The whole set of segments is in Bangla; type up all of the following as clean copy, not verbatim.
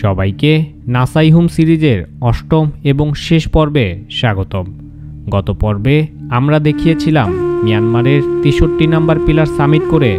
সবাইকে নাসাইহুম সিরিজের অষ্টম এবং শেষ পর্বে স্বাগতম। গত পর্বে আমরা দেখিয়েছিলাম মিয়ানমারের ৬৩ নম্বর পিলার সামিট করে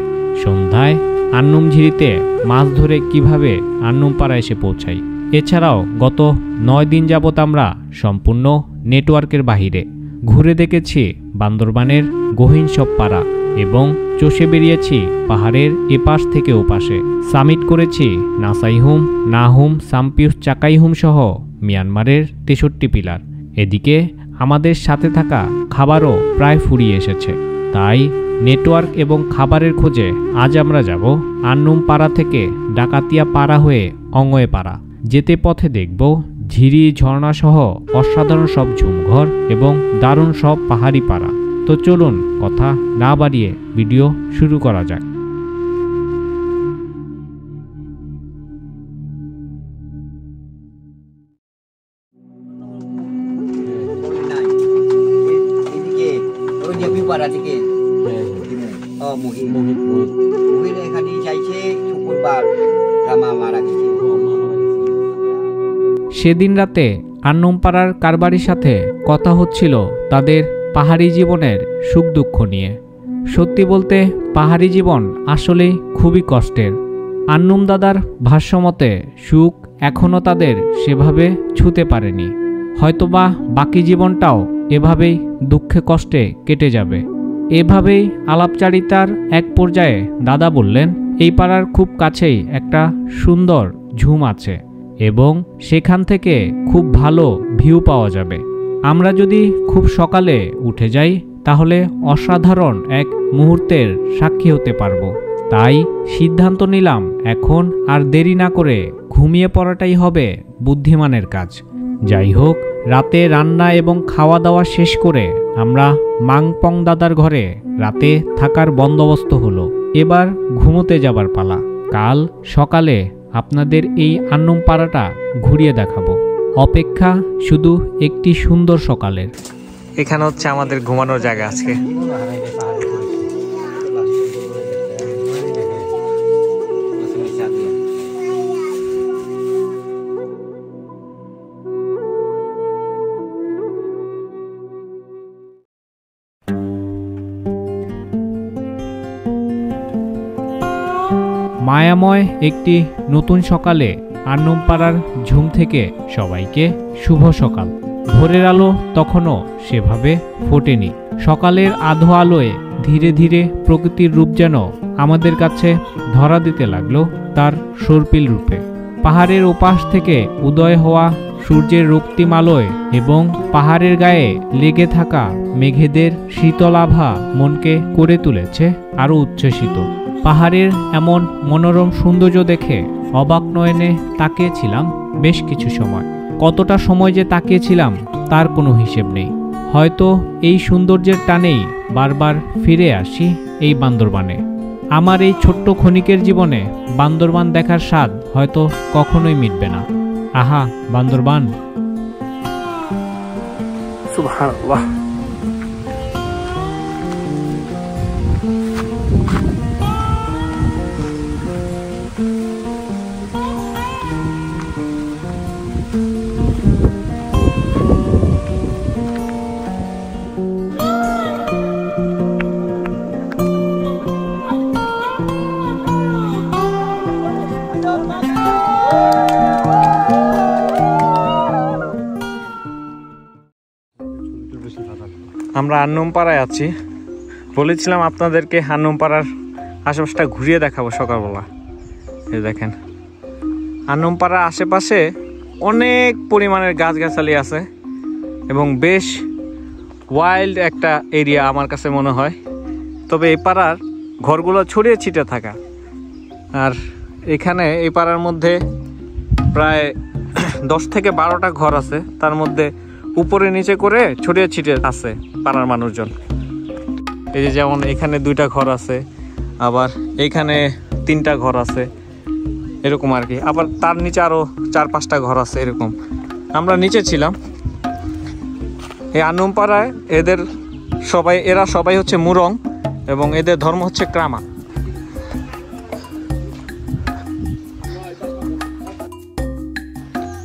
সন্ধ্যায় আন্নুম ঝিরিতে মাছ ধরে কিভাবে আন্নুম পাড়া এসে পৌঁছাই। এছাড়াও গত ৯ দিন যাবৎ আমরা সম্পূর্ণ নেটওয়ার্কের বাহিরে ঘুরে দেখেছি বান্দরবানের গহীন সব পাড়া এবং চষে বেরিয়েছি পাহাড়ের এপাশ থেকে ওপাশে। সামিট করেছি নাসাইহুম, নাহুম, সাম্পিউস, চাকাইহুম সহ মিয়ানমারের ৬৩ পিলার। এদিকে আমাদের সাথে থাকা খাবারও প্রায় ফুরিয়ে এসেছে, তাই নেটওয়ার্ক এবং খাবারের খোঁজে আজ আমরা যাব আন্নুম পাড়া থেকে ডাকাতিয়া পাড়া হয়ে অঙ্গয়ে পাড়া। যেতে পথে দেখব ঝিরি, ঝর্ণা সহ অসাধারণ সব ঝুমঘর এবং দারুণ সব পাহাড়ি পাড়া। তো চলুন কথা না বাড়িয়ে ভিডিও শুরু করা যাক। সেদিন রাতে আন্নুম পাড়ার কারবারির সাথে কথা হচ্ছিল তাদের পাহাড়ি জীবনের সুখ দুঃখ নিয়ে। সত্যি বলতে পাহাড়ি জীবন আসলে খুবই কষ্টের। আন্নুম দাদার ভাষ্যমতে সুখ এখনও তাদের সেভাবে ছুঁতে পারেনি। হয়তোবা বাকি জীবনটাও এভাবেই দুঃখে কষ্টে কেটে যাবে। এভাবেই আলাপচারিতার এক পর্যায়ে দাদা বললেন, এই পাড়ার খুব কাছেই একটা সুন্দর ঝুম আছে এবং সেখান থেকে খুব ভালো ভিউ পাওয়া যাবে। আমরা যদি খুব সকালে উঠে যাই তাহলে অসাধারণ এক মুহূর্তের সাক্ষী হতে পারবো। তাই সিদ্ধান্ত নিলাম এখন আর দেরি না করে ঘুমিয়ে পড়াটাই হবে বুদ্ধিমানের কাজ। যাই হোক, রাতে রান্না এবং খাওয়া দাওয়া শেষ করে আমরা মাংপং দাদার ঘরে রাতে থাকার বন্দোবস্ত হলো। এবার ঘুমোতে যাবার পালা। কাল সকালে আপনাদের এই আন্নুম পাড়াটা ঘুরিয়ে দেখাবো। অপেক্ষা শুধু একটি সুন্দর সকালের। এখানে হচ্ছে আমাদের ঘুমানোর জায়গা আজকে। মায়াময় একটি নতুন সকালে আন্নুম পাড়ার ঝুম থেকে সবাইকে শুভ সকাল। ভোরের আলো তখনও সেভাবে ফোটেনি। সকালের আধো আলোয় ধীরে ধীরে প্রকৃতির রূপ যেন আমাদের কাছে ধরা দিতে লাগলো তার সর্পিল রূপে। পাহাড়ের ওপাশ থেকে উদয় হওয়া সূর্যের রক্তিম আলোয় এবং পাহাড়ের গায়ে লেগে থাকা মেঘেদের শীতল আভা মনকে করে তুলেছে আরও উচ্ছ্বসিত। পাহাড়ের এমন মনোরম সৌন্দর্য দেখে অবাক নয়নে তাকিয়েছিলাম বেশ কিছু সময়। কতটা সময় যে তাকিয়েছিলাম তার কোনো হিসেব নেই। হয়তো এই সৌন্দর্যের টানেই বারবার ফিরে আসি এই বান্দরবানে। আমার এই ছোট্ট ক্ষণিকের জীবনে বান্দরবান দেখার স্বাদ হয়তো কখনোই মিটবে না। আহা বান্দরবান! সুবহানাল্লাহ। আমরা আন্নুম পাড়ায় আছি। বলেছিলাম আপনাদেরকে আন্নুম পাড়ার আশেপাশটা ঘুরিয়ে দেখাবো সকালবেলা। এই দেখেন, আন্নুম পাড়ার আশেপাশে অনেক পরিমাণের গাছগাছালি আছে এবং বেশ ওয়াইল্ড একটা এরিয়া আমার কাছে মনে হয়। তবে এই পাড়ার ঘরগুলো ছড়িয়ে ছিটে থাকা, আর এখানে এই পাড়ার মধ্যে প্রায় 10 থেকে 12টা ঘর আছে। তার মধ্যে উপরে নিচে করে ছড়িয়ে ছিটে আছে পাড়ার মানুষজন। এই যে যেমন এখানে 2টা ঘর আছে, আবার এইখানে 3টা ঘর আছে, এরকম আর কি। আবার তার নিচে আরও 4-5টা ঘর আছে এরকম। আমরা নিচে ছিলাম। এই আন্নুম পাড়ায় এরা সবাই হচ্ছে মুরং এবং এদের ধর্ম হচ্ছে ক্রামা।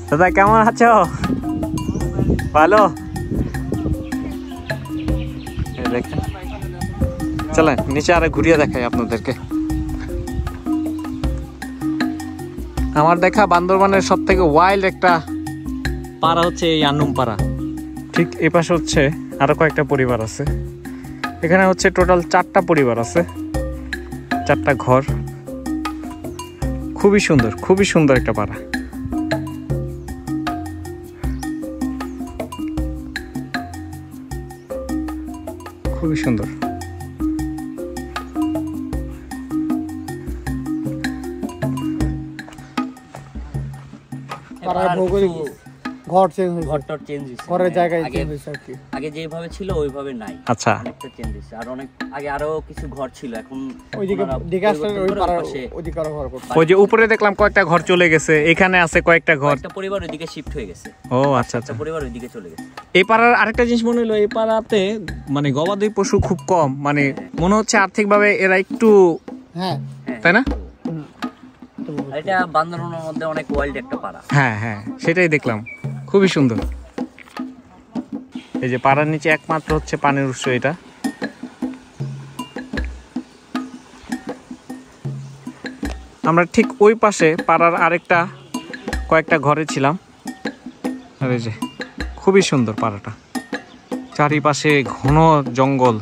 দাদা কেমন আছো? ভালো। দেখেন, চলেন নিচে আরে ঘুরিয়ে দেখাই আপনাদেরকে। আমার দেখা বান্দরবানের সব থেকে ওয়াইল্ড একটা পাড়া হচ্ছে এই আন্নুম পাড়া। ঠিক এই পাশে হচ্ছে আরো কয়েকটা পরিবার আছে। এখানে হচ্ছে টোটাল 4টা পরিবার আছে, 4টা ঘর। খুবই সুন্দর একটা পাড়া। খুবই সুন্দর। ঘর চেঞ্জ হয়েছে, ঘরটার চেঞ্জ হয়েছে, ঘরের জায়গায় চেঞ্জ হয়েছে আর কি। আগে যেভাবে ছিল ওইভাবে নাই। আচ্ছা, অনেকটা চেঞ্জ হয়েছে। আর অনেক আগে আরো কিছু ঘর ছিল, এখন ওইদিকে ওই পাড়ার ওইদিকে আরো ঘর করতে। ওই যে উপরে দেখলাম কয়েকটা ঘর চলে গেছে, এখানে আছে কয়েকটা ঘর, একটা পরিবার ওইদিকে শিফট হয়ে গেছে। ও আচ্ছা আচ্ছা, পরিবার ওইদিকে চলে গেছে। এই পাড়ার আরেকটা জিনিস মনে হলো, এই পাড়াতে মানে গবাদি পশু খুব কম, মানে মনে হচ্ছে আর্থিকভাবে এরা একটু, হ্যাঁ তাই না? এটা বান্দরবানের মধ্যে অনেক ওয়াইল্ড একটা পাড়া। হ্যাঁ হ্যাঁ, সেটাই দেখলাম, খুবই সুন্দর। এই যে পাড়ার নিচে একমাত্র হচ্ছে পানির উৎস এটা। আমরা ঠিক ওই পাশে পাড়ার আরেকটা কয়েকটা ঘরে ছিলাম। আর এই যে খুবই সুন্দর পাড়াটা, চারিপাশে ঘন জঙ্গল।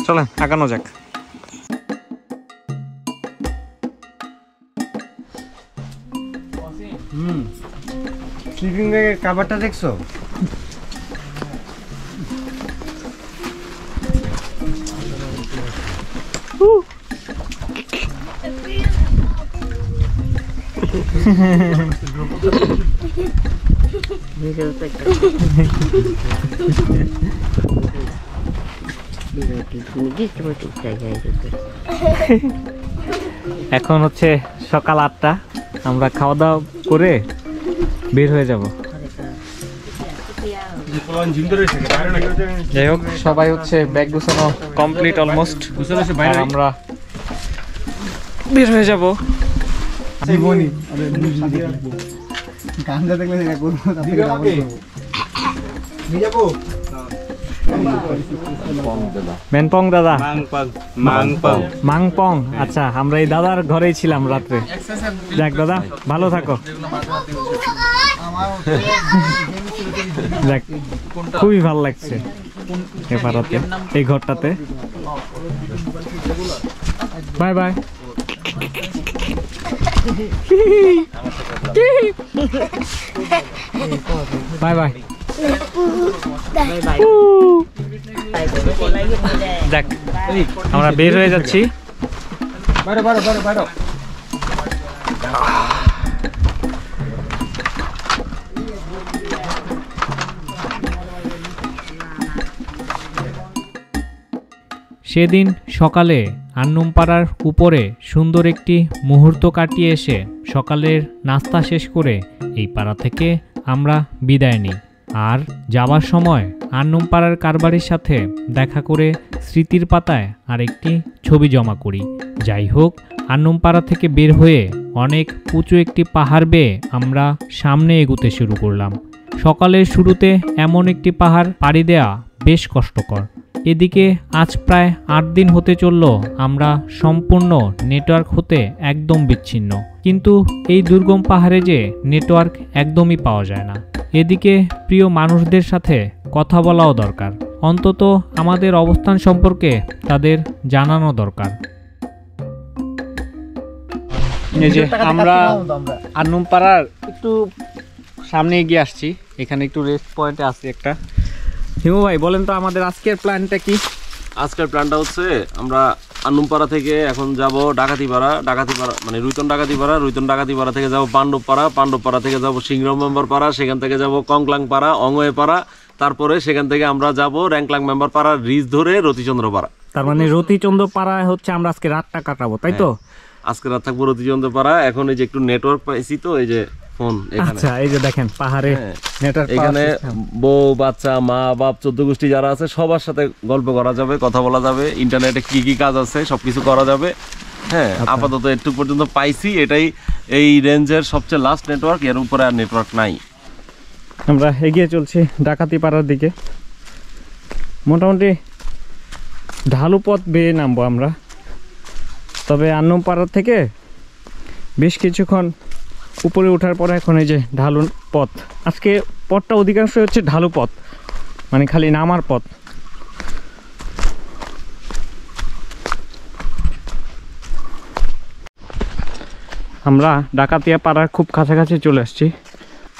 চলেন আগানো যাক। স্লিপিং ব্যাগের কাভারটা দেখছো? এখন হচ্ছে সকাল 8টা, আমরা খাওয়া দাওয়া করে বের হয়ে যাব। যাই হোক, সবাই হচ্ছে ব্যাগ গুছানো কমপ্লিট অলমোস্ট, আমরা বের হয়ে যাব। মেনপং দাদা, মাংপং। আচ্ছা, আমরা এই দাদার ঘরেই ছিলাম রাত্রে। যাক দাদা, ভালো থাকো। যাক, খুবই ভালো লাগছে এই পাড়াতে, এই ঘরটাতে। Bye bye. Bye bye. দেখ, আমরা বের হয়ে যাচ্ছি। সেদিন সকালে আন্নুমপাড়ার উপরে সুন্দর একটি মুহূর্ত কাটিয়ে এসে সকালের নাস্তা শেষ করে এই পাড়া থেকে আমরা বিদায় নিই। আর যাওয়ার সময় আন্নুমপাড়ার কারবারির সাথে দেখা করে স্মৃতির পাতায় আরেকটি ছবি জমা করি। যাই হোক, আন্নুমপাড়া থেকে বের হয়ে অনেক উঁচু একটি পাহাড় বেয়ে আমরা সামনে এগুতে শুরু করলাম। সকালের শুরুতে এমন একটি পাহাড় পাড়ি দেওয়া বেশ কষ্টকর। এদিকে আজ প্রায় 8 দিন হতে চলল আমরা সম্পূর্ণ নেটওয়ার্ক হতে একদম বিচ্ছিন্ন। কিন্তু এই দুর্গম পাহাড়ে যে নেটওয়ার্ক একদমই পাওয়া যায় না। এদিকে প্রিয় মানুষদের সাথে কথা বলাও দরকার, অন্তত আমাদের অবস্থান সম্পর্কে তাদের জানানো দরকার। এই যে আমরা আন্নুমপাড়ার একটু সামনে এগিয়ে আসছি, এখানে একটু রেস্ট পয়েন্টে আছি একটা। হিমু ভাই, বলেন তো আমাদের আজকের প্ল্যানটা কি? আজকের প্ল্যানটা হচ্ছে আমরা আন্নুমপাড়া থেকে এখন যাব ডাকাতিপাড়া মানে রুইতন ডাকাতিপাড়া থেকে যাব পাণ্ডবপাড়া থেকে যাব সিংড় মেম্বার পাড়া, সেখান থেকে যাব কংক্লাং পাড়া, অঙ্গয়ে পাড়া, তারপরে সেখান থেকে আমরা যাব র্যাংক্লাং মেম্বার পাড়ার রিজ ধরে রতিচন্দ্র পাড়া। তার মানে রতিচন্দ্র পাড়ায় হচ্ছে আমরা আজকে রাতটা কাটাবো, তাই তো? আজকে রাত থাকবো রতিচন্দ্র পাড়া। এখন এই যে একটু নেটওয়ার্ক পাইছি তো, এই যে ফোন এখানে। আচ্ছা, এই যে দেখেন পাহাড়ে নেটওয়ার্ক, এখানে বউ বাচ্চা মা বাপ 14 গোষ্ঠী যারা আছে সবার সাথে গল্প করা যাবে, কথা বলা যাবে, ইন্টারনেটে কি কি কাজ আছে সবকিছু করা যাবে। হ্যাঁ আপাতত একটু পর্যন্ত পাইছি, এটাই এই রেঞ্জের সবচেয়ে লাস্ট নেটওয়ার্ক, এর উপরে আর নেটওয়ার্ক নাই। আমরা এগিয়ে চলছি ডাকাতি পাড়ার দিকে। মোটামুটি ঢালু পথ বেয়ে নামবো আমরা, তবে আন্নম পাড়ার থেকে বেশ কিছুক্ষণ উপরে ওঠার পরে এখন এই যে ঢালু পথ। আজকে পথটা অধিকাংশ হচ্ছে ঢালু পথ, মানে খালি নামার পথ। আমরা ডাকাতিয়া পাড়ার খুব কাছাকাছি চলে আসছি।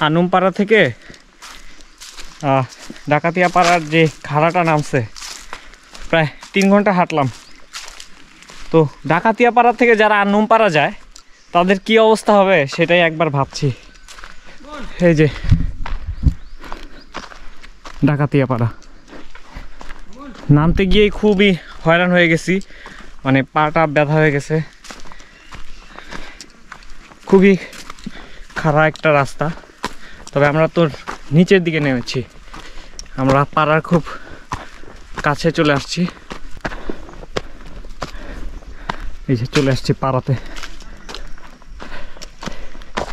আনুম পাড়া থেকে ডাকাতিয়া পাড়ার যে খাড়াটা নামছে প্রায় 3 ঘন্টা হাঁটলাম। তো ডাকাতিয়া পাড়া থেকে যারা আনুম পাড়া যায় তাদের কি অবস্থা হবে সেটাই একবার ভাবছি। এই যে ডাকাতিয়া পাড়া, নামতে গিয়েই খুবই হয়রান হয়ে গেছি, মানে পাটা ব্যথা হয়ে গেছে। খুবই খারাপ একটা রাস্তা, তবে আমরা তো নিচের দিকে নেমেছি, আমরা পাড়ার খুব কাছে চলে আসছি। এই যে চলে আসছি পাড়াতে,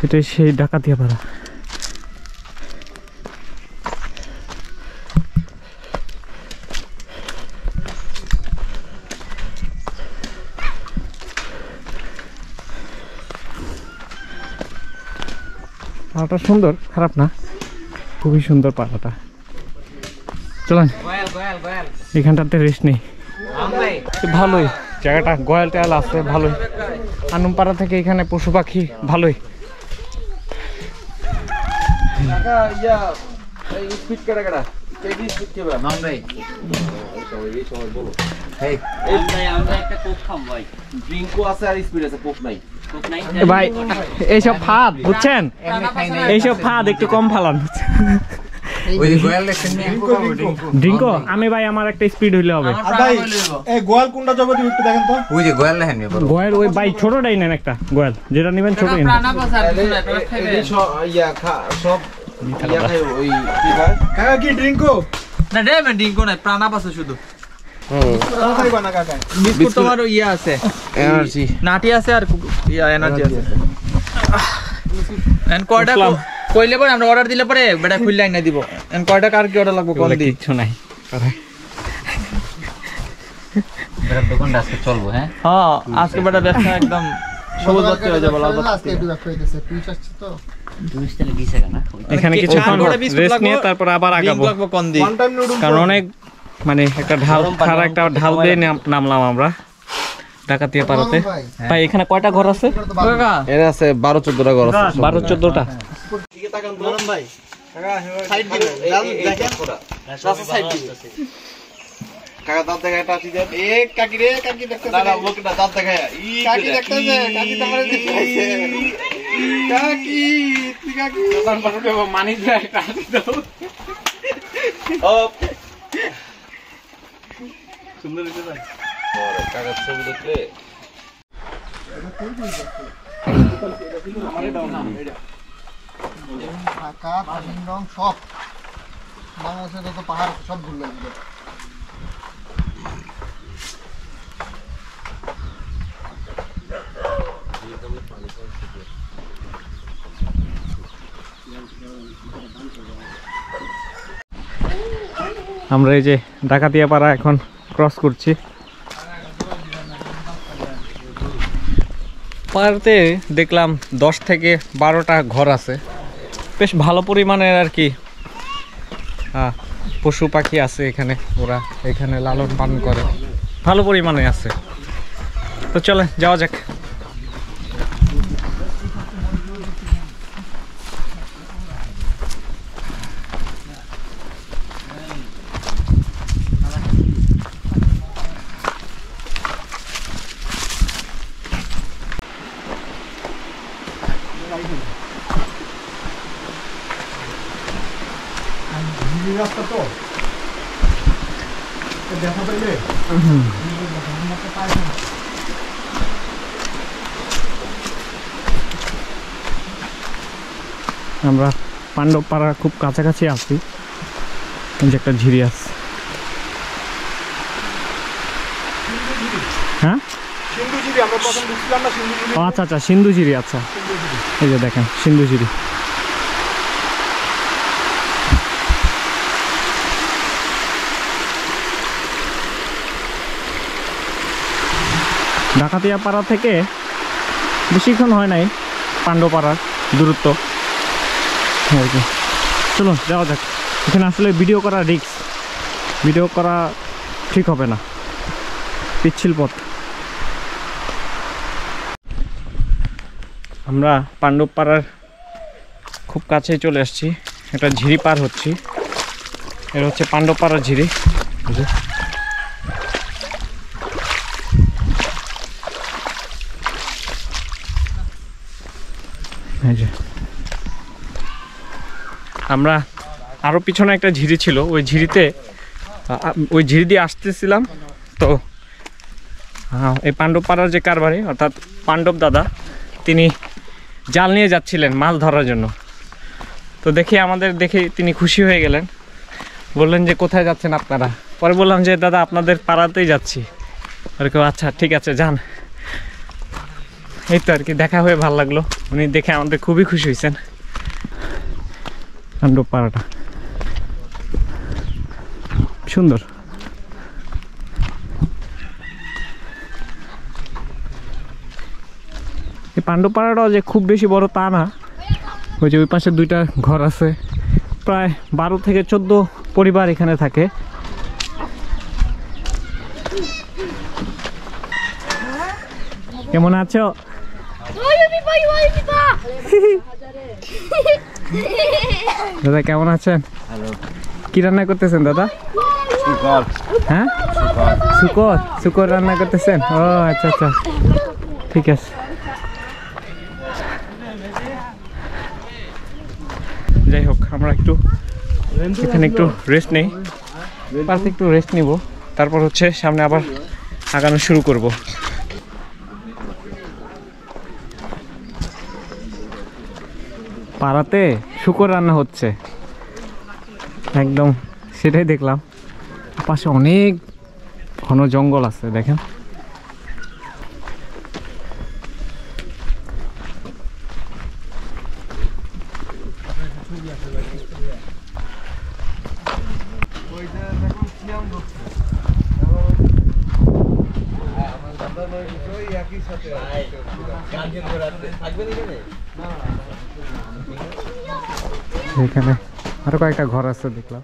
এটাই সেই ডাকাতিয়া পাড়া। পাড়াটা সুন্দর, খারাপ না, খুবই সুন্দর পাড়াটা। চলেন এখানটাতে রেস্ট নেই, ভালোই জায়গাটা, গোয়াল টোয়াল আছে ভালোই। আনুম পাড়া থেকে এখানে পশু পাখি ভালোই। ভাই এইসব ফাঁদ বুঝছেন, এইসব ফাঁদ একটু কম ফালান। ড্রিঙ্কো আমি ভাই আমার একটা স্পিড হইলে হবে। গোয়াল কোনটা যাবে তুমি একটু দেখেন তো। ওই যে গোয়াল দেখেন, গোয়াল ওই ভাই ছোটটাই নেন, একটা গোয়াল যেটা নেবেন ছোট নেন। সব ওই কি ভাই কাকা কি ড্রিঙ্কো না রে, मैं ড্রিঙ্কো না, প্রাণা পাসে শুধু। বিস্কুট তোমার ইয়া আছে, এনার্জি নাটি আছে আর ইয়া এনার্জি আছে। এন কয়টা কইলে পরে আমরা অর্ডার দিলে পরে বেটা খুললে আইনা দিব। এন কয়টা কার কি অর্ডার লাগবে কোন দি? কিছু নাই বেটা দোকানটা আজকে চলবো। হ্যাঁ হ্যাঁ আজকে বেটা ব্যবসা একদম সবুজ বাতি হয়ে যাবে। আজকে একটু ব্যবসা হইতেছে, টুইস্ট আসছে তো টুইস্টটা গিয়েছে না, এখানে কিছুক্ষণ রেস্ট নিয়ে তারপর আবার আগাবো। কারণ অনেক মানে একটা ঢাল, খাড়া একটা ঢাল দিয়ে নামলাম আমরা ডাকাতিয়া পাড়াতে। ভাই এখানে কয়টা ঘর আছে? এর আছে 12-14টা ঘর আছে। 12-14টা। দিকে তাকান তো ভাই কাকা, সাইড দিন দেখেন রাস্তা সাইড দিন। কাকা দাঁত দেখায় টাচি দেন। এ কাকি রে, কাকি দেখতে না, লোকটা দাঁত দেখায়। ই কাকি দেখতেছে, কাকি তোমারে দেখাইছে। কাকি তুই কাকি দোকান পাশে মানি দেয় টাচি দাও। ও সুন্দর হইছে ভাই। ওরে কাকা ছবি দেখলে আমারে দাও না এটা ঢাকা তামিংরং সব বাংলাদেশের যত পাহাড় সব ঘুরলাম। আমরা এই যে ডাকাতিয়া পাড়া এখন ক্রস করছি। পাড়াতে দেখলাম 10 থেকে 12টা ঘর আছে, বেশ ভালো পরিমাণের আর কি পশু পাখি আছে এখানে, ওরা এখানে লালন পালন করে, ভালো পরিমাণে আছে। তো চলে যাওয়া যাক। রাস্তা তো দেখা পাইলে আমরা পাণ্ডব পাড়ার খুব কাছাকাছি আছি, যে একটা ঝিরি আছে। হ্যাঁ সিন্ধুজিরি আমরা প্রথম ঢুকছিলাম না সিন্ধুজিরি। আচ্ছা আচ্ছা, সিন্ধুজিরি। আচ্ছা, এই যে দেখেন সিন্ধুজিরি। ডাকাতিয়াপাড়া থেকে বেশিক্ষণ হয় নাই পাণ্ডপাড়ার দূরত্ব আর কি। চলো যাওয়া যাক। এখানে আসলে ভিডিও করা রিস্ক, ভিডিও করা ঠিক হবে না, পিচ্ছিল পথ। আমরা পাণ্ডবপাড়ার খুব কাছে চলে আসছি, একটা ঝিরি পার হচ্ছি। এটা হচ্ছে পাণ্ডবপাড়ার ঝিরি। আমরা আরও পিছনে একটা ঝিরি ছিল, ওই ঝিরিতে ওই ঝিরি দিয়ে আসতেছিলাম। তো এই পাণ্ডবপাড়ার যে কারবারি অর্থাৎ পাণ্ডব দাদা, তিনি জাল নিয়ে যাচ্ছিলেন মাছ ধরার জন্য। তো দেখে আমাদের দেখে তিনি খুশি হয়ে গেলেন, বললেন যে কোথায় যাচ্ছেন আপনারা। পরে বললাম যে দাদা আপনাদের পাড়াতেই যাচ্ছি। আর কেউ আচ্ছা ঠিক আছে যান। এই তো আর কি, দেখা হয়ে ভালো লাগলো। উনি দেখে আমাদের খুবই খুশি হয়েছেন। পাণ্ডবপাড়াটা সুন্দর। এই পাণ্ডবপাড়াটাও যে খুব বেশি বড় তা না। ওই যে ওই পাশে দুইটা ঘর আছে, প্রায় 12 থেকে 14 পরিবার এখানে থাকে। কেমন আছো? দাদা কেমন আছেন? কি রান্না করতেছেন দাদা? হ্যাঁ, শুকর। শুকর রান্না করতেছেন? ও আচ্ছা আচ্ছা, ঠিক আছে। যাই হোক, আমরা একটু এখানে একটু রেস্ট নেই, পার্কে একটু রেস্ট নিব, তারপর হচ্ছে সামনে আবার আগানো শুরু করব। পাড়াতে শুকর রান্না হচ্ছে একদম, সেটাই দেখলাম। পাশে অনেক ঘন জঙ্গল আছে দেখেন। এখানে আরো কয়েকটা ঘর আছে দেখলাম।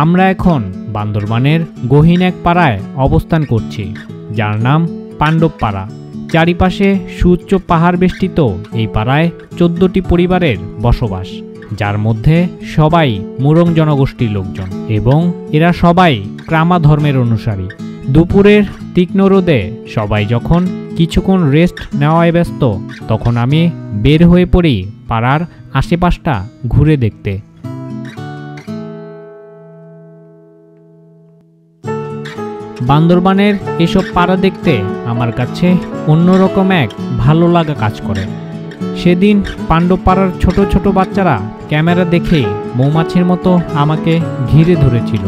আমরা এখন বান্দরবানের গহীন এক পাড়ায় অবস্থান করছি, যার নাম পাণ্ডবপাড়া। চারিপাশে সুউচ্চ পাহাড় বেষ্টিত এই পাড়ায় 14টি পরিবারের বসবাস, যার মধ্যে সবাই মুরং জনগোষ্ঠীর লোকজন এবং এরা সবাই ক্রামা ধর্মের অনুসারী। দুপুরের তীক্ষ্ণ রোদে সবাই যখন কিছুক্ষণ রেস্ট নেওয়ায় ব্যস্ত, তখন আমি বের হয়ে পড়ি পাড়ার আশেপাশটা ঘুরে দেখতে। বান্দরবানের এসব পাড়া দেখতে আমার কাছে অন্যরকম এক ভালো লাগা কাজ করে। সেদিন পাণ্ডবপাড়ার ছোট ছোট বাচ্চারা ক্যামেরা দেখে মৌমাছির মতো আমাকে ঘিরে ধরেছিল।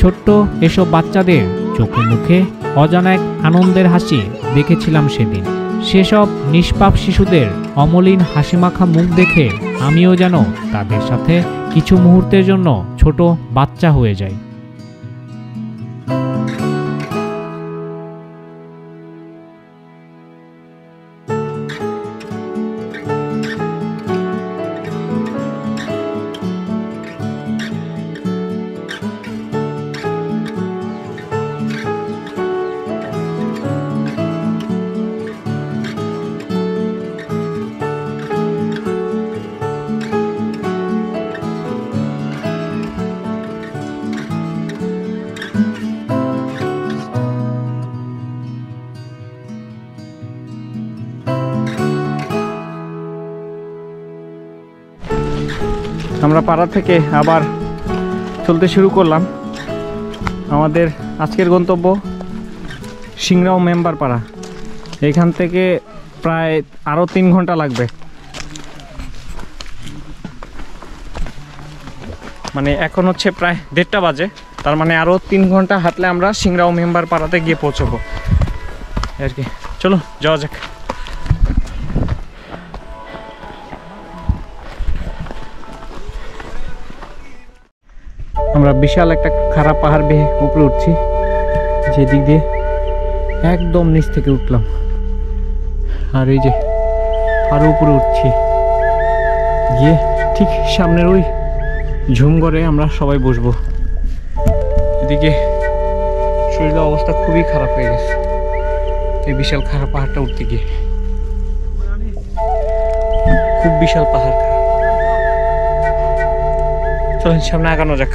ছোট্ট এসব বাচ্চাদের চোখে মুখে অজানা এক আনন্দের হাসি দেখেছিলাম সেদিন। সেসব নিষ্পাপ শিশুদের অমলিন হাসিমাখা মুখ দেখে আমিও যেন তাদের সাথে কিছু মুহূর্তের জন্য ছোট বাচ্চা হয়ে যাই। আমরা পাড়া থেকে আবার চলতে শুরু করলাম। আমাদের আজকের গন্তব্য সিংড়াও মেম্বার পাড়া। এখান থেকে প্রায় আরও 3 ঘন্টা লাগবে। মানে এখন হচ্ছে প্রায় 1:30 বাজে। তার মানে আরও 3 ঘন্টা হাঁটলে আমরা সিংড়াও মেম্বার পাড়াতে গিয়ে পৌঁছবো আর কি। চলো যাওয়া যাক। আমরা বিশাল একটা খারাপ পাহাড় বেয়ে উপরে উঠছি, যেদিক দিয়ে একদম নিচ থেকে উঠলাম, আর এই যে আরো উপরে উঠছি, গিয়ে ঠিক সামনের ওই ঝুমঘরে আমরা সবাই বসবো। এদিকে শরীরের অবস্থা খুবই খারাপ হয়ে গেছে এই বিশাল খারাপ পাহাড়টা উঠতে গিয়ে, খুব বিশাল পাহাড়। চলেন সামনে আগানো যাক।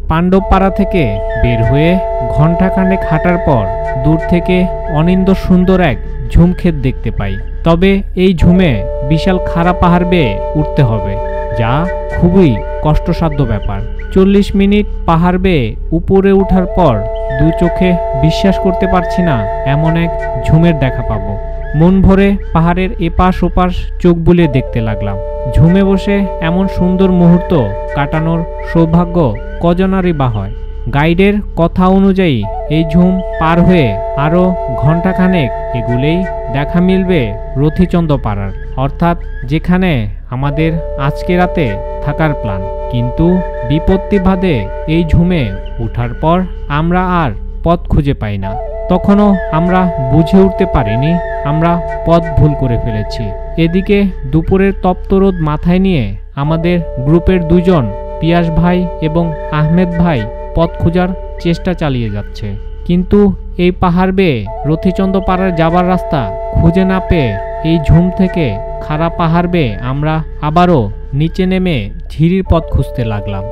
পাণ্ডবপাড়া থেকে বের হয়ে ঘণ্টাখানেক হাঁটার পর দূর থেকে অনিন্দ সুন্দর এক ঝুমক্ষেত দেখতে পাই। তবে এই ঝুমে বিশাল খাড়া পাহাড় বেয়ে উঠতে হবে, যা খুবই কষ্টসাধ্য ব্যাপার। 40 মিনিট পাহাড় বেয়ে উপরে ওঠার পর দু চোখে বিশ্বাস করতে পারছি না এমন এক ঝুমের দেখা পাবো। মন ভরে পাহাড়ের এপাশ ওপাশ চোখ বুলিয়ে দেখতে লাগলাম। ঝুমে বসে এমন সুন্দর মুহূর্ত কাটানোর সৌভাগ্য কজনারই বা হয়। গাইডের কথা অনুযায়ী এই ঝুম পার হয়ে আরও ঘণ্টাখানেক এগুলেই দেখা মিলবে রথিচন্দ্র পাড়ার, অর্থাৎ যেখানে আমাদের আজকে রাতে থাকার প্ল্যান। কিন্তু বিপত্তি বাদে এই ঝুমে ওঠার পর আমরা আর পথ খুঁজে পাই না। তখনও আমরা বুঝে উঠতে পারিনি আমরা পথ ভুল করে ফেলেছি। এদিকে দুপুরের তপ্ত রোদ মাথায় নিয়ে আমাদের গ্রুপের 2 জন পিয়াস ভাই এবং আহমেদ ভাই পথ খোঁজার চেষ্টা চালিয়ে যাচ্ছে, কিন্তু এই পাহাড় বেয়ে রথিচন্দ্র পাড়ার যাবার রাস্তা খুঁজে না পেয়ে এই ঝুম থেকে খাড়া পাহাড় বেয়ে আমরা আবারও নিচে নেমে ঝিরির পথ খুঁজতে লাগলাম।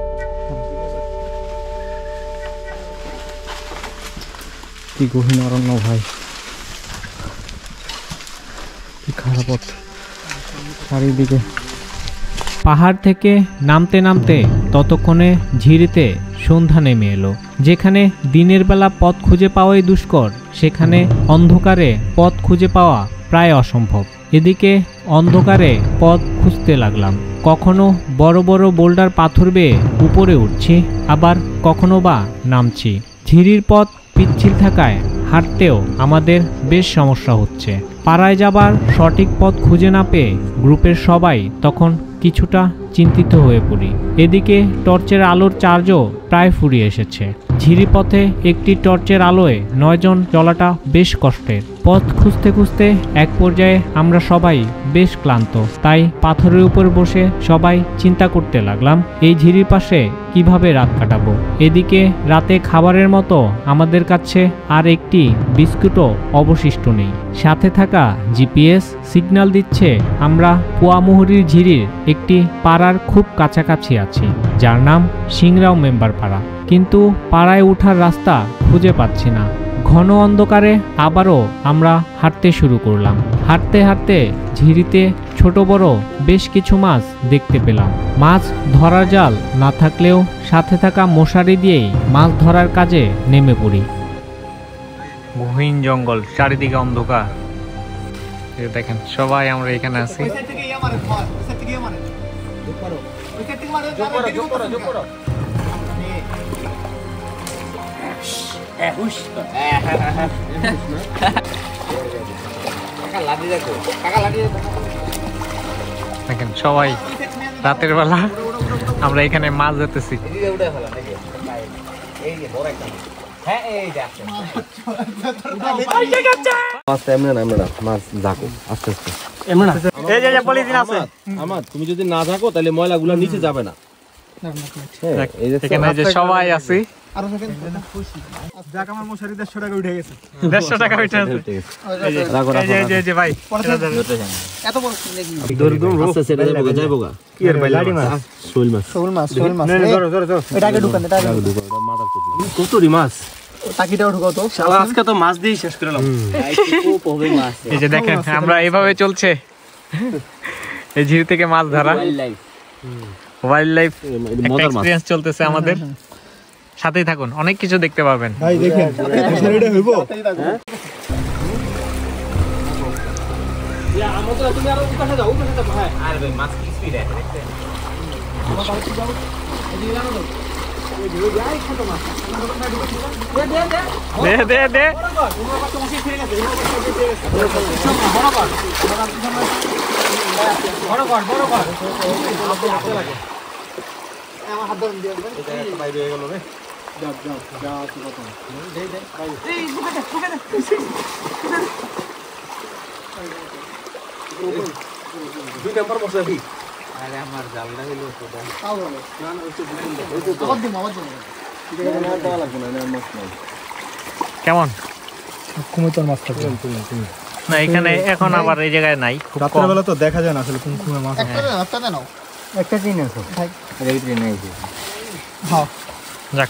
কি গহীন অরণ্য ভাই, কি খারাপ পথ চারিদিকে। পাহাড় থেকে নামতে নামতে ততক্ষণে ঝিরিতে সন্ধ্যা নেমে এলো। যেখানে দিনের বেলা পথ খুঁজে পাওয়াই দুষ্কর, সেখানে অন্ধকারে পথ খুঁজে পাওয়া প্রায় অসম্ভব। এদিকে অন্ধকারে পথ খুঁজতে লাগলাম। কখনো বড় বড় বোল্ডার পাথর বেয়ে উপরে উঠছি, আবার কখনো বা নামছি। ঝিরির পথ পিচ্ছিল থাকায় হাঁটতেও আমাদের বেশ সমস্যা হচ্ছে। পাড়ায় যাবার সঠিক পথ খুঁজে না পেয়ে গ্রুপের সবাই তখন কিছুটা চিন্তিত হয়ে পড়ি। এদিকে টর্চের আলোর চার্জও প্রায় ফুরিয়ে এসেছে। ঝিরিপথে একটি টর্চের আলোয় 9 জন চলাটা বেশ কষ্টের। পথ খুঁজতে খুঁজতে এক পর্যায়ে আমরা সবাই বেশ ক্লান্ত, তাই পাথরের উপর বসে সবাই চিন্তা করতে লাগলাম এই ঝিরির পাশে কিভাবে রাত কাটাবো। এদিকে রাতে খাবারের মতো আমাদের কাছে আর একটি বিস্কুটও অবশিষ্ট নেই। সাথে থাকা জিপিএস সিগন্যাল দিচ্ছে আমরা পোয়ামুহুরির ঝিরির একটি পাড়ার খুব কাছাকাছি আছি, যার নাম সিংড়াও মেম্বার পাড়া, কিন্তু পাড়ায় ওঠার রাস্তা খুঁজে পাচ্ছি না। ঘন অন্ধকারে আবারও আমরা হাঁটতে শুরু করলাম। হাঁটতে হাঁটতে ঝিরিতে ছোট বড় বেশ কিছু মাছ দেখতে পেলাম। মাছ ধরার জাল না থাকলেও সাথে থাকা মশারি দিয়েই মাছ ধরার কাজে নেমে পড়ি। গহীন জঙ্গল, চারিদিকে অন্ধকার। দেখেন সবাই আমরা এখানে আছি। দেখেন সবাই রাতের বেলা আমরা এখানে মাছ ধরতেছি। তুমি যদি না থাকো তাহলে ময়লাগুলো নিচে যাবে না। এখানে যে সবাই আছি, 150 টাকা উঠে গেছে। 150 টাকা উঠে গেছে। এই যে ভাই এত বড় আজকে তো মাছ দিয়ে শেষ করলাম। এই যে দেখেন আমরা এইভাবে চলছে এই ঝিরি থেকে মাছ ধরা, ওয়াইল্ড লাইফ এক্সপেরিয়েন্স চলতেছে আমাদের। সাথেই থাকুন, অনেক কিছু দেখতে পাবেন। কেমন কুমির মাছ থাকে না এখানে এখন আবার এই জায়গায় নাই, রাতের বেলা তো দেখা যায় না আসলে কোন কুমির মাছ একটা দিন আছে যাক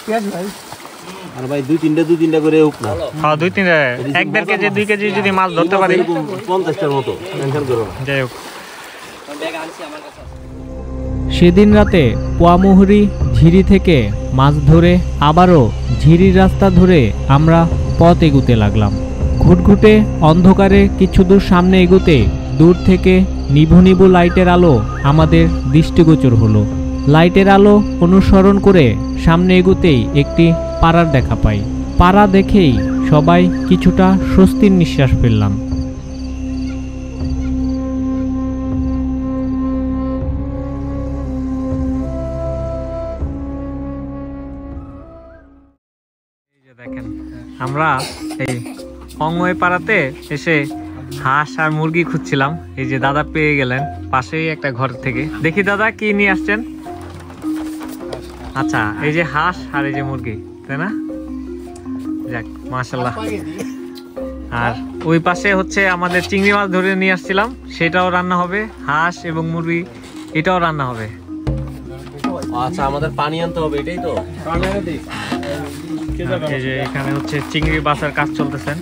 আর ভাই দুই তিনটা করে হোক না, হ্যাঁ 2-3 1-1.5 কেজি 2 কেজি যদি মাছ ধরতে পারি 50টার মতো টেনশন করো না। যাই হোক সেদিন রাতে পোয়ামুহুরি ঝিরি থেকে মাছ ধরে আবারও ঝিরির রাস্তা ধরে আমরা পথ এগুতে লাগলাম। ঘুটঘুটে অন্ধকারে কিছু দূর সামনে এগুতে দূর থেকে নিভু নিভু লাইটের আলো আমাদের দৃষ্টিগোচর হলো। লাইটের আলো অনুসরণ করে সামনে এগুতেই একটি পাড়ার দেখা পাই। পাড়া দেখেই সবাই কিছুটা স্বস্তির নিঃশ্বাস ফেললাম। দেখেন আমরা এই অঙ্গই পাড়াতে এসে হাঁস আর মুরগি খুঁজছিলাম, এই যে দাদা পেয়ে গেলেন পাশেই একটা ঘর থেকে। দেখি দাদা কি নিয়ে আসছেন? আচ্ছা এই যে হাঁস আর এই যে মুরগি, তাই না? যাক মাশাআল্লাহ। আর ওই পাশে হচ্ছে আমাদের চিংড়ি মাছ ধরে নিয়ে আসছিলাম, সেটাও রান্না হবে। হাঁস এবং মুরগি এটাও রান্না হবে। আচ্ছা আমাদের পানি আনতে হবে, এটাই তো। এই যে এখানে হচ্ছে চিংড়ি বাছার কাজ চলতেছেন।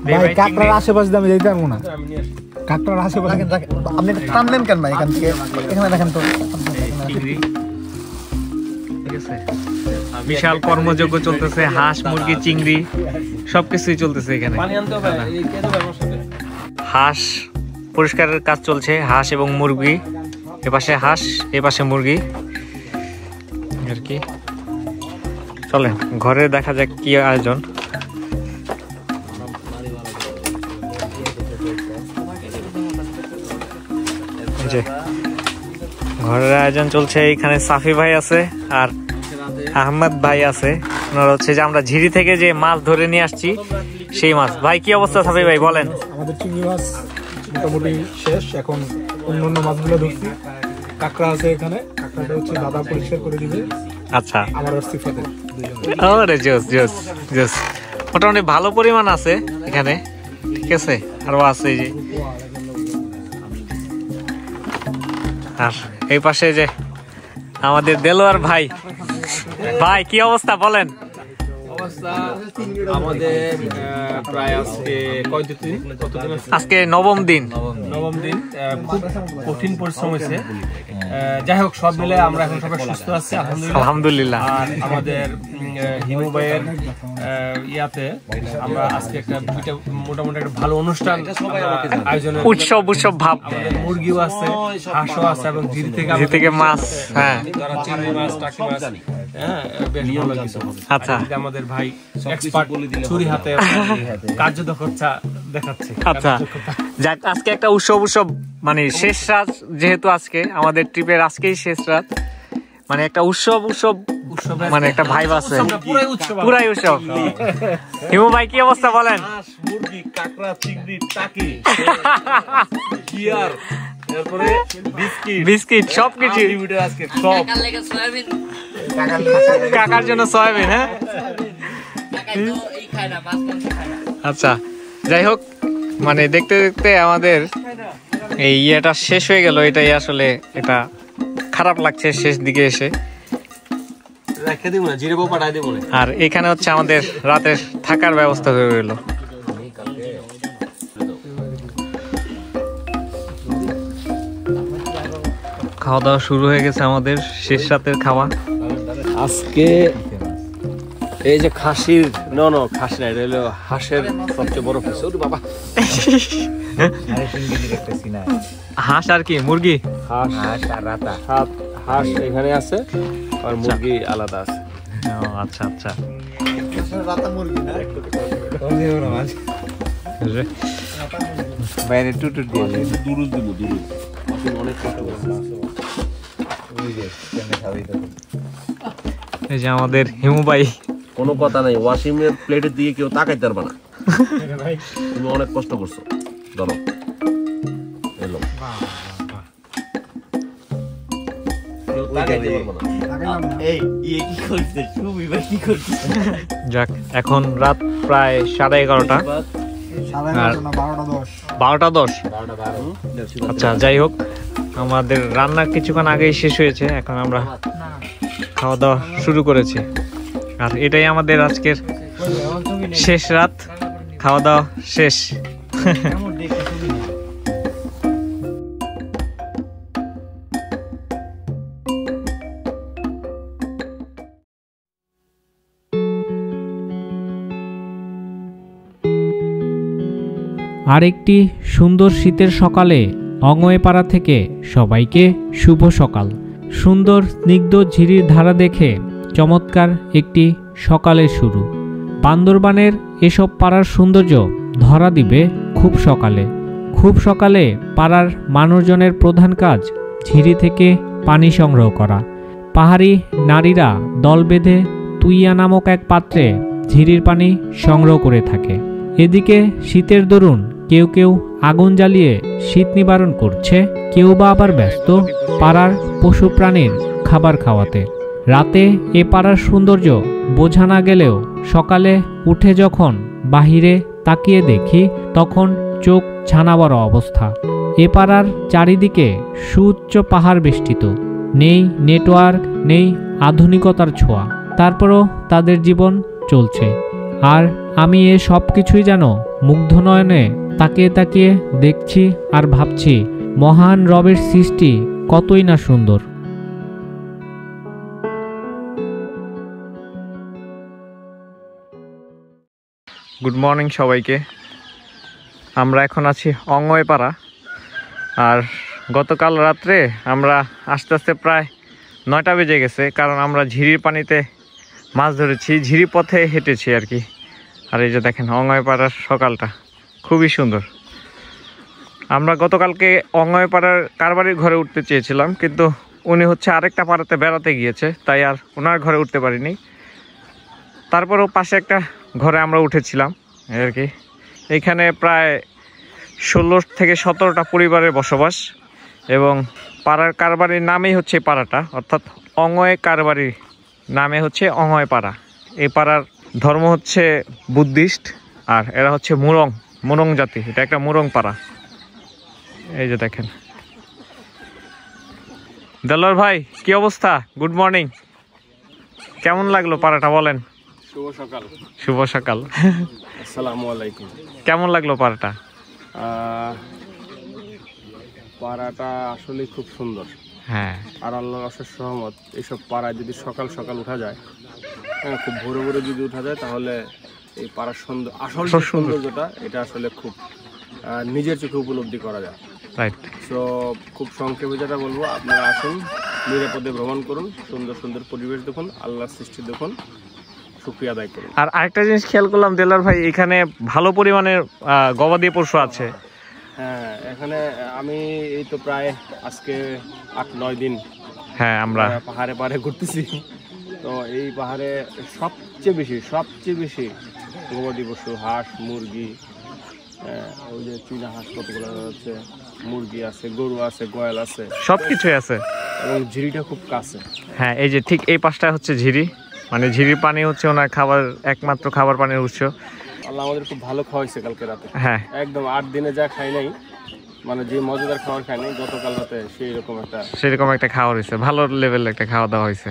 ভাই কাকড়ার আশেপাশে আমি যেতে পারবো না, কাকড়ার আশেপাশে আপনি টানলেন কেন ভাই? এখান থেকে এখানে দেখেন তো চিংড়ি, ঠিক আছে। বিশাল কর্মযজ্ঞ চলতেছে, হাঁস মুরগি চিংড়ি সবকিছুই চলতেছে এখানে। হাঁস পরিষ্কারের কাজ চলছে, হাঁস এবং মুরগি, এপাশে হাঁস এপাশে মুরগি আর কি। চলেন ঘরে দেখা যাক কি আয়োজন। যে ঘরের আয়োজন চলছে, এখানে সাফি ভাই আছে আর আহমদ ভাই আছে। ওনারা হচ্ছে যে আমরা ঝিরি থেকে যে মাছ ধরে নিয়ে আসছি সেই মাছ। ভাই কি অবস্থা সাফি ভাই বলেন? আমাদের চিংড়ি মাছ মোটামুটি শেষ, এখন অন্যান্য মাছগুলো ধরছি। কাঁকড়া আছে এখানে, কাঁকড়াটা হচ্ছে দাদা পরিষ্কার করে দিবে। আচ্ছা আমার সিফাতে ওরে জোস জোস জোস, মোটামুটি ভালো পরিমাণ আছে এখানে, ঠিক আছে। আরো আছে এই যে, আর এই পাশে যে আমাদের দেলোয়ার ভাই। ভাই কি অবস্থা বলেন? আমাদের প্রায় আজকে আজকে নবম দিন। খুব কঠিন পরিশ্রম হয়েছে। যাই হোক সব মিলে আমরা এখন সবাই সুস্থ আছি আলহামদুলিল্লাহ। আর আমাদের হিমু ভাইয়ের ইয়াতে আমরা আজকে একটা মোটামুটি একটা ভালো অনুষ্ঠান আয়োজন, উৎসব ভাব। মুরগিও আছে, হাঁসও আছে এবং ঝিরি থেকে মাছ। হ্যাঁ চিংড়ি মাছ, টাকি মাছ, হ্যাঁ বেশ ভালো কিছু। আচ্ছা আমাদের ভাই এক্সপার্ট ছুরি হাতে কার্যদক্ষতা দেখাচ্ছে। আচ্ছা যাক, আজকে একটা উৎসব মানে শেষ রাত, যেহেতু আজকে আমাদের ট্রিপের আজকেই শেষ রাত, মানে একটা উৎসব মানে একটা ভাইব আছে, পুরাই উৎসব। হিমু ভাই কি অবস্থা বলেন? মুরগি, কাঁকড়া, চিংড়ি, টাকি, গিয়ার, তারপরে বিস্কিট সবকিছু। আজকে সব কাকার জন্য সয়াবিন। হ্যাঁ আচ্ছা যাই হোক, মানে দেখতে দেখতে আমাদের এই ইয়েটা শেষ হয়ে গেল। এটাই আসলে এটা খারাপ লাগছে শেষ দিকে এসে। আর এখানে হচ্ছে আমাদের রাতের থাকার ব্যবস্থা হয়ে রইল। খাওয়া দাওয়া শুরু হয়ে গেছে আমাদের, শেষ রাতের খাওয়া। আজকে এই যে খাসির খাসি না, এটা হলো হাঁসের সবচেয়ে বড় পিস। বাবা হাঁস আর কি মুরগি? হাঁস এখানে আছে আর মুরগি আলাদা আছে। ও আচ্ছা আচ্ছা। বাইরে টুটু দিয়ে দুরুজ দিব দুরুজ অনেক কষ্ট করছে। এই যে আমাদের হিমু ভাই, কোনো কথা নাই, ওয়াশিং এর প্লেটের দিকে কেউ তাকাইতে পারবে না। তুমি অনেক কষ্ট করছো। ধরো এলো কেউ তাকাইতে পারবে না। যাক এখন রাত প্রায় 11:30। আর 12:10। আচ্ছা যাই হোক, আমাদের রান্না কিছুক্ষণ আগেই শেষ হয়েছে, এখন আমরা খাওয়া দাওয়া শুরু করেছি। আর এটাই আমাদের আজকের শেষ রাত, খাওয়া দাওয়া শেষ। আরেকটি সুন্দর শীতের সকালে অঙ্গয়েপাড়া থেকে সবাইকে শুভ সকাল। সুন্দর স্নিগ্ধ ঝিরির ধারা দেখে চমৎকার একটি সকালের শুরু। বান্দরবানের এসব পাড়ার সৌন্দর্য ধরা দিবে খুব সকালে। খুব সকালে পাড়ার মানুষজনের প্রধান কাজ ঝিরি থেকে পানি সংগ্রহ করা। পাহাড়ি নারীরা দল বেঁধে তুইয়া নামক এক পাত্রে ঝিরির পানি সংগ্রহ করে থাকে। এদিকে শীতের দরুন কেউ কেউ আগুন জ্বালিয়ে শীত নিবারণ করছে, কেউ বা আবার ব্যস্ত পাড়ার পশু প্রাণীর খাবার খাওয়াতে। রাতে এ পাড়ার সৌন্দর্য বোঝা না গেলেও সকালে উঠে যখন বাহিরে তাকিয়ে দেখি তখন চোখ ছানাবড় অবস্থা। এ পাড়ার চারিদিকে সুউচ্চ পাহাড় বেষ্টিত, নেই নেটওয়ার্ক, নেই আধুনিকতার ছোঁয়া, তারপরও তাদের জীবন চলছে। আর আমি এ সব কিছুই যেন মুগ্ধ নয়নে তাকিয়ে তাকিয়ে দেখছি আর ভাবছি মহান রবের সৃষ্টি কতই না সুন্দর। গুড মর্নিং সবাইকে। আমরা এখন আছি অঙ্গয়েপাড়া। আর গতকাল রাত্রে আমরা আস্তে আস্তে প্রায় 9টা বেজে গেছে, কারণ আমরা ঝিরির পানিতে মাছ ধরেছি, ঝিরি পথে হেঁটেছি আর কি। আর এই যে দেখেন অঙ্গয়েপাড়ার সকালটা খুবই সুন্দর। আমরা গতকালকে অঙ্গয়েপাড়ার কারবারির ঘরে উঠতে চেয়েছিলাম, কিন্তু উনি হচ্ছে আরেকটা পাড়াতে বেড়াতে গিয়েছে, তাই আর ওনার ঘরে উঠতে পারিনি। তারপরেও পাশে একটা ঘরে আমরা উঠেছিলাম আর কি। এইখানে প্রায় 16 থেকে 17টা পরিবারের বসবাস, এবং পাড়ার কারবারির নামেই হচ্ছে পাড়াটা, অর্থাৎ অঙ্গয়ে কারবারি নামে হচ্ছে অঙ্গয়েপাড়া। এই পাড়ার ধর্ম হচ্ছে বুদ্ধিস্ট, আর এরা হচ্ছে মুরং জাতি। এটা একটা মুরং পাড়া। এই যে দেখেন। দেলোয়ার ভাই কি অবস্থা? Good morning. কেমন লাগলো পাড়াটা বলেন? শুভ সকাল। শুভ সকাল। আসসালামু আলাইকুম। কেমন লাগলো পাড়াটা? পাড়াটা আসলে খুব সুন্দর। হ্যাঁ, আর আল্লাহর অশেষ রহমত, এইসব পাড়ায় যদি সকাল সকাল উঠা যায়, হ্যাঁ খুব ভোরে ভোরে যদি উঠা যায়, তাহলে এই পাড়ার আসল সৌন্দর্যটা এটা আসলে খুব নিজের চোখে উপলব্ধি করা যায়। রাইট। সো খুব সংক্ষেপে যেটা বলবো, আপনারা আসুন, নিরাপদে ভ্রমণ করুন, সুন্দর সুন্দর পরিবেশ দেখুন, আল্লাহর সৃষ্টি দেখুন, শুকরিয়া আদায় করুন। আর আরেকটা জিনিস খেয়াল করলাম দেলোয়ার ভাই, এখানে ভালো পরিমাণে গবাদি পশু আছে। হ্যাঁ, এখানে আমি এই তো প্রায় আজকে 8-9 দিন হ্যাঁ আমরা পাহাড়ে পাহাড়ে ঘুরতেছি। তো এই পাহাড়ে সবচেয়ে বেশি গবাদি পশু, হাঁস, মুরগি, ওই যে চীনা হাঁস কতগুলো আছে, মুরগি আছে, গরু আছে, গয়াল আছে, সবকিছুই আছে। এবং ঝিরিটা খুব কাছে। হ্যাঁ, এই যে ঠিক এই পাশটা হচ্ছে ঝিরি, মানে ঝিরির পানি হচ্ছে ওনার খাবার, একমাত্র খাবার পানির উৎস। আল্লাহ আমাদের খুব ভালো খাওয়াইছে কালকে রাতে। হ্যাঁ, একদম 8 দিনে যা খাই নাই, মানে যে মজাদার খাবার খাই নাই, গতকাল রাতে সেরকম একটা খাওয়া হয়েছে, ভালো লেভেল একটা খাওয়া দাওয়া হয়েছে।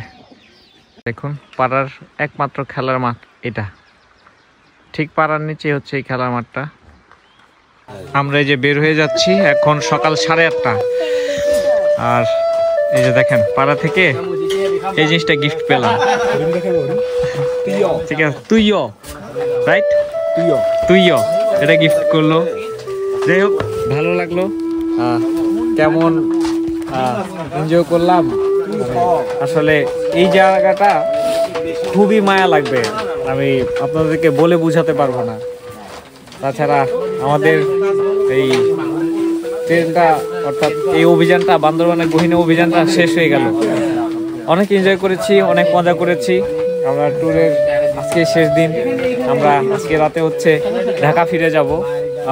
দেখুন পাড়ার একমাত্র খেলার মাঠ এটা, ঠিক পাড়ার নিচে হচ্ছে এই খেলার মাঠটা। আমরা এই যে বের হয়ে যাচ্ছি, এখন সকাল 8:30। আর এই যে দেখেন পাড়া থেকে এই জিনিসটা গিফট পেলাম। ঠিক আছে, তুইও রাইট, তুইও এটা গিফট করলো। যাই হোক ভালো লাগলো, কেমন এনজয় করলাম। আসলে এই জায়গাটা খুবই মায়া লাগবে, আমি আপনাদেরকে বলে বোঝাতে পারবো না। তাছাড়া আমাদের এই ট্রেনটা অর্থাৎ এই অভিযানটা, বান্দরবানের গহীনে অভিযানটা শেষ হয়ে গেল। অনেক এনজয় করেছি, অনেক মজা করেছি। আমরা ট্যুরের আজকে শেষ দিন, আমরা আজকে রাতে হচ্ছে ঢাকা ফিরে যাব।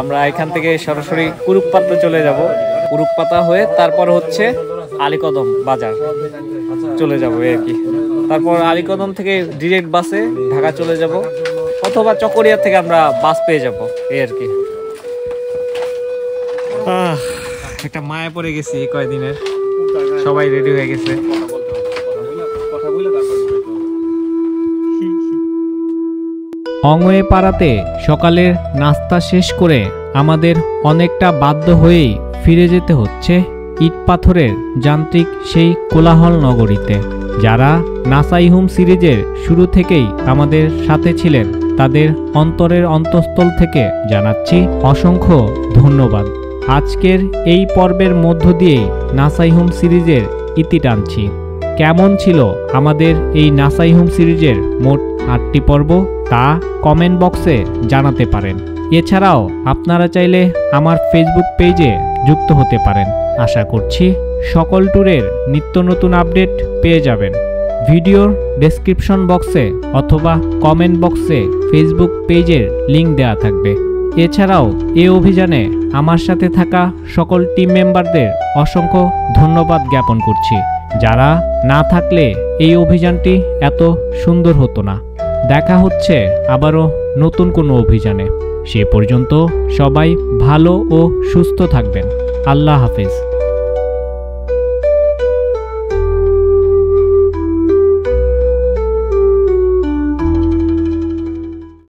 আমরা এখান থেকে সরাসরি কুরুকপাতা চলে যাব, কুরুকপাতা হয়ে তারপর হচ্ছে আলীকদম বাজার চলে যাব আর কি। তারপর আলীকদম থেকে ডিরেক্ট বাসে ঢাকা চলে যাব, অথবা চকরিয়া থেকে আমরা বাস পেয়ে যাব এই আর কি। একটা মায়া পড়ে গেছি এই কয়দিনের, সবাই রেডি হয়ে গেছে। অঙ্গয়ে পাড়াতে সকালের নাস্তা শেষ করে আমাদের অনেকটা বাধ্য হয়েই ফিরে যেতে হচ্ছে ইট পাথরের যান্ত্রিক সেই কোলাহল নগরীতে। যারা নাসাইহুম সিরিজের শুরু থেকেই আমাদের সাথে ছিলেন তাদের অন্তরের অন্তঃস্থল থেকে জানাচ্ছি অসংখ্য ধন্যবাদ। আজকের এই পর্বের মধ্য দিয়েই নাসাইহুম সিরিজের ইতি টানছি। কেমন ছিল আমাদের এই নাসাইহুম সিরিজের মোট 8টি পর্ব তা কমেন্ট বক্সে জানাতে পারেন। এছাড়াও আপনারা চাইলে আমার ফেসবুক পেজে যুক্ত হতে পারেন। আশা করছি সকল ট্যুরের নিত্য নতুন আপডেট পেয়ে যাবেন। ভিডিওর ডেসক্রিপশন বক্সে অথবা কমেন্ট বক্সে ফেসবুক পেজের লিংক দেওয়া থাকবে। এছাড়াও এই অভিযানে আমার সাথে থাকা সকল টিম মেম্বারদের অসংখ্য ধন্যবাদ জ্ঞাপন করছি। যারা না থাকলে এই অভিযানটি এত সুন্দর হতো না। দেখা হচ্ছে আবারও নতুন কোনো অভিযানে। সে পর্যন্ত সবাই ভালো ও সুস্থ থাকবেন। আল্লাহ হাফেজ।